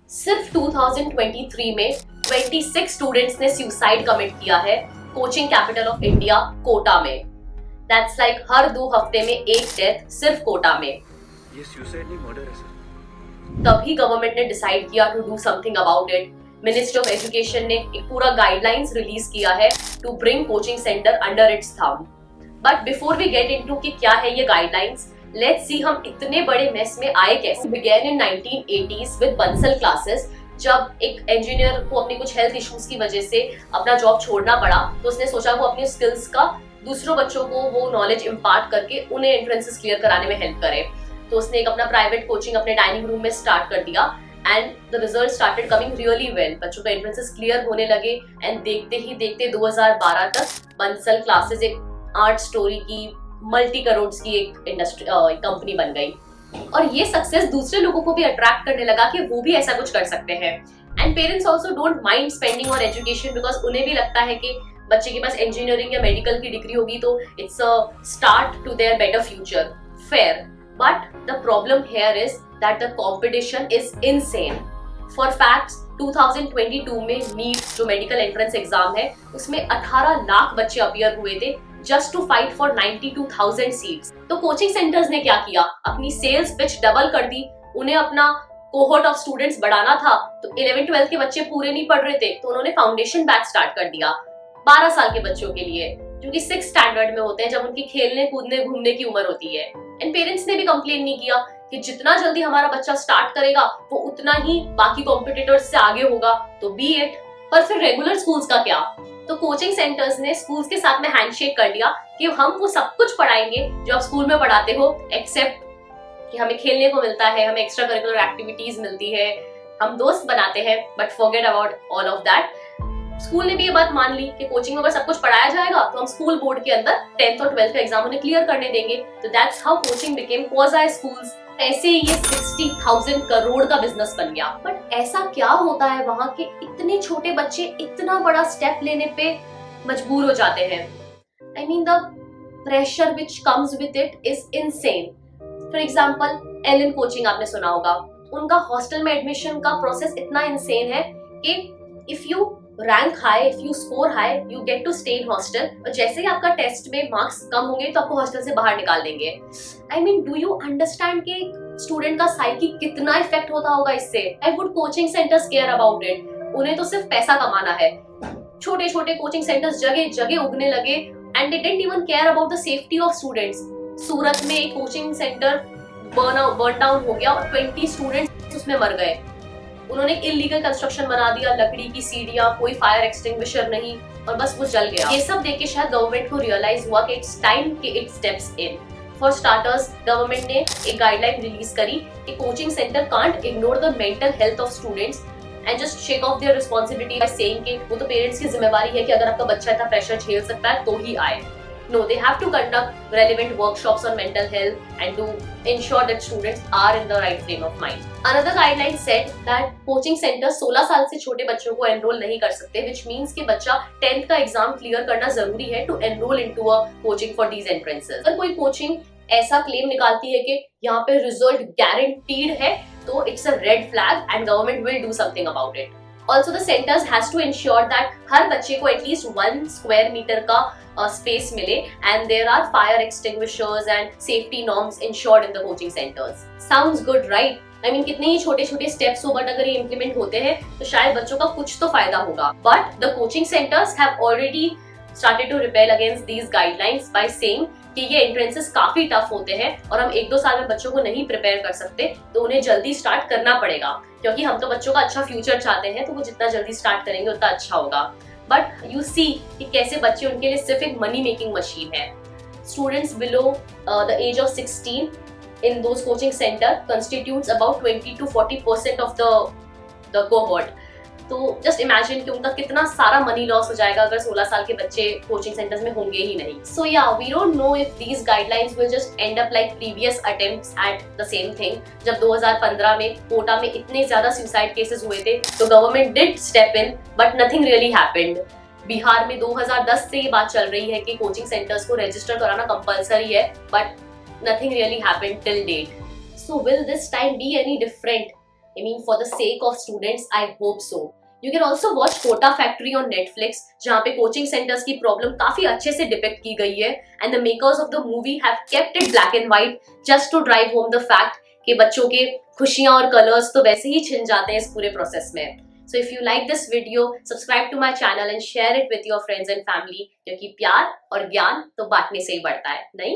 सिर्फ 2023 में 26 स्टूडेंट्स ने सुसाइड कमिट किया है coaching capital of India Kota में। दैट्स लाइक हर 2 हफ्ते में एक डेथ सिर्फ कोटा में। ये सुसाइड नहीं मर्डर है सर। तभी गवर्नमेंट ने डिसाइड किया to do something about it. Ministry of education ने एक पूरा गाइडलाइंस रिलीज किया है to bring coaching centre under its thumb. But before we get into कि क्या है ये गाइडलाइंस, लेट्स सी हम इतने बड़े मेस में आए कैसे। Began in 1980s with Bansal classes. जब एक इंजीनियर को अपनी कुछ हेल्थ इश्यूज की वजह से अपना जॉब छोड़ना पड़ा, तो उसने सोचा वो अपनी स्किल्स का दूसरों बच्चों को वो नॉलेज इम्पार्ट करके उन्हें एंट्रेंसेस क्लियर कराने में हेल्प करे। तो उसने एक अपना प्राइवेट कोचिंग अपने डाइनिंग रूम में स्टार्ट कर दिया and the result started coming really well. बच्चों के एंट्रेंसेस क्लियर होने लगे एंड देखते ही देखते 2012 तक बंसल क्लासेस एक 8 स्टोरी की मल्टी करोड़ की एक इंडस्ट्री कंपनी बन गई। और ये सक्सेस दूसरे लोगों को भी अट्रैक्ट करने लगा कि वो भी ऐसा कुछ कर सकते हैं। And parents also don't mind spending on education because उन्हें भी लगता है कि बच्चे के पास इंजीनियरिंग या मेडिकल की डिग्री होगी तो it's a start to their better future. Fair, but the problem here is that the competition is insane. For facts 2022 में नीट जो मेडिकल एंट्रेंस एग्जाम है उसमें 18 लाख बच्चे अपीयर हुए थे just to fight for 92,000 seats। तो कोचिंग सेंटर्स ने क्या किया, अपनी सेल्स पिच डबल कर दी। उन्हें अपना कोहोर्ट ऑफ स्टूडेंट्स बढ़ाना था, तो 11-12 के बच्चे पूरे नहीं पढ़ रहे थे तो उन्होंने फाउंडेशन बैच स्टार्ट कर दिया 12 साल के बच्चों के लिए, जो कि 6th स्टैंडर्ड में होते हैं, जब उनकी खेलने कूदने घूमने की उम्र होती है। एंड पेरेंट्स ने भी कंप्लेन नहीं किया कि जितना जल्दी हमारा बच्चा स्टार्ट करेगा वो उतना ही बाकी कॉम्पिटिटर्स से आगे होगा, तो बी इट। पर फिर रेगुलर स्कूल्स का क्या? तो कोचिंग सेंटर्स ने स्कूल्स के साथ में हैंडशेक कर लिया कि हम वो सब कुछ पढ़ाएंगे जो आप स्कूल में पढ़ाते हो, एक्सेप्ट कि हमें खेलने को मिलता है, हमें एक्स्ट्रा करिकुलर एक्टिविटीज मिलती है, हम दोस्त बनाते हैं, but forget about all of that. School ने भी ये बात मान ली कि कोचिंग में अगर सब कुछ पढ़ाया जाएगा तो हम स्कूल बोर्ड के अंदर 10th और 12th का एग्जाम उन्हें क्लियर करने देंगे। तो that's how coaching became quasi schools. ऐसे ही ये 60,000 करोड़ का बिजनेस बन गया। बट ऐसा क्या होता है वहां के इतने छोटे बच्चे इतना बड़ा स्टेप लेने पे मजबूर हो जाते हैं? I mean the pressure which comes with it is insane. For example Allen coaching आपने सुना होगा, उनका हॉस्टल में एडमिशन का प्रोसेस इतना इनसेन है कि if you rank high, if you score high, you get to stay in hostel. और जैसे ही आपका टेस्ट में मार्क्स कम होंगे तो आपको हॉस्टल से बाहर निकाल देंगे। I mean do you understand कि स्टूडेंट का साइकी कितना इफेक्ट होता होगा इससे? I would coaching centres care about it. उन्हें तो सिर्फ पैसा कमाना है। छोटे छोटे कोचिंग सेंटर्स जगह जगह उगने लगे and they didn't even care about the safety of students. Surat में एक कोचिंग सेंटर बर्न डाउन हो गया और 20 स्टूडेंट्स उसमें मर गए। उन्होंने इलीगल कंस्ट्रक्शन बना दिया, लकड़ी की सीढ़ियां, कोई फायर एक्सटिंग्विशर नहीं, और बस वो जल गया। ये सब देख के शायद गवर्नमेंट को रियलाइज हुआ कि इट्स टाइम कि it steps in. For starters, government ने एक गाइडलाइन रिलीज करी कि coaching centre can't ignore the mental health of students and just shake of their responsibility by saying कि वो तो पेरेंट्स की जिम्मेवारी है कि अगर आपका बच्चा इतना प्रेशर झेल सकता है तो ही आए। No, they have to conduct relevant workshops on mental health and to ensure that students are in the right frame of mind. Another guideline said that coaching centers 16 साल से छोटे बच्चों को enroll नहीं कर सकते, which means कि बच्चा 10th का एग्जाम क्लियर करना जरूरी है to enroll into a coaching for these entrances. अगर कोई कोचिंग ऐसा क्लेम निकालती है कि यहाँ पे रिजल्ट गारंटीड है तो it's a red flag and government will do something about it. Also, the centers has to ensure that हर बच्चे को at least 1 square meter का space मिले and there are fire extinguishers and safety norms ensured in the coaching centers. Sounds good, right? I mean, कितने ही छोटे छोटे steps हो, but अगर ये implement होते हैं तो शायद बच्चों का कुछ तो फायदा होगा। But the coaching centers have already started to rebel against these guidelines by saying कि ये एंट्रेंसेस काफी टफ होते हैं और हम 1-2 साल में बच्चों को नहीं प्रिपेयर कर सकते, तो उन्हें जल्दी स्टार्ट करना पड़ेगा, क्योंकि हम तो बच्चों का अच्छा फ्यूचर चाहते हैं, तो वो जितना जल्दी स्टार्ट करेंगे उतना अच्छा होगा। बट यू सी कि कैसे बच्चे उनके लिए सिर्फ एक मनी मेकिंग मशीन है। Students below the age of 16 in those coaching center constitutes about 20 to 40% of the cohort. तो जस्ट इमेजिन कि उनका कितना सारा मनी लॉस हो जाएगा अगर 16 साल के बच्चे कोचिंग सेंटर्स में होंगे ही नहीं। सो या we don't know if these guidelines will just end up like previous attempts at the same thing. जब 2015 में कोटा में इतने ज्यादा सुसाइड केसेस हुए थे तो government did step in but nothing really happened. Bihar में 2010 से ये बात चल रही है कि कोचिंग सेंटर्स को रजिस्टर कराना कंपलसरी है, but nothing really happened till date. So will this time be any different? I mean, for the sake of students, I hope so. You can also watch Kota Factory on Netflix, जहाँ पे coaching centres की problem काफी अच्छे से depict की गई है, and the makers of the movie have kept it black and white just to drive home the fact कि बच्चों के खुशियां और कलर्स तो वैसे ही छिन जाते हैं इस पूरे प्रोसेस में. So if you like this video, subscribe to my channel and share it with your friends and family, क्योंकि प्यार और ज्ञान तो बांटने से ही बढ़ता है, नहीं?